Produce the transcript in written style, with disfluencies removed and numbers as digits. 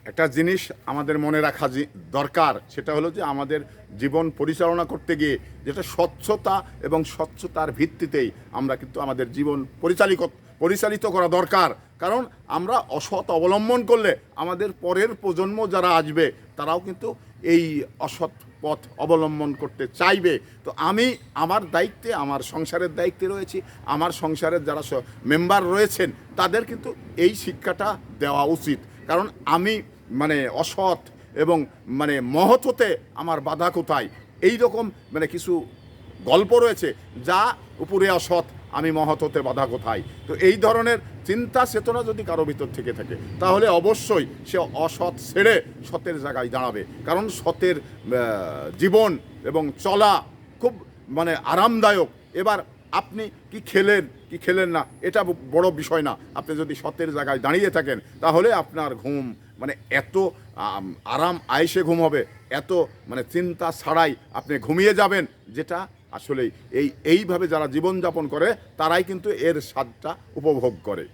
একটা জিনিস আমাদের মনে রাখা দরকার, সেটা হলো যে আমাদের জীবন পরিচালনা করতে গিয়ে যেটা স্বচ্ছতা এবং স্বচ্ছতার ভিত্তিতেই আমরা কিন্তু আমাদের জীবন পরিচালিত করা দরকার। কারণ আমরা অসৎ অবলম্বন করলে আমাদের পরের প্রজন্ম যারা আসবে তারাও কিন্তু এই অসৎ পথ অবলম্বন করতে চাইবে। তো আমি আমার দায়িত্বে, আমার সংসারের দায়িত্বে রয়েছি, আমার সংসারের যারা মেম্বার রয়েছেন তাদের কিন্তু এই শিক্ষাটা দেওয়া উচিত। কারণ আমি অসৎ এবং মহৎ হতে আমার বাধা কোথায়, এই রকম কিছু গল্প রয়েছে, যা উপরে অসৎ আমি মহৎ হতে বাধা কোথায়। তো এই ধরনের চিন্তা চেতনা যদি কারো ভিতর থেকে থাকে তাহলে অবশ্যই সে অসৎ ছেড়ে সতের জায়গায় দাঁড়াবে। কারণ সতের জীবন এবং চলা খুব আরামদায়ক। এবার আপনি কি খেলেন না এটা বড় বিষয় না। আপনি যদি সতের জায়গায় দাঁড়িয়ে থাকেন তাহলে আপনার ঘুম এত আরাম আয়েসে ঘুম হবে, এত চিন্তা ছাড়াই আপনি ঘুমিয়ে যাবেন, যেটা আসলে এইভাবে যারা জীবনযাপন করে তারাই কিন্তু এর স্বাদটা উপভোগ করে।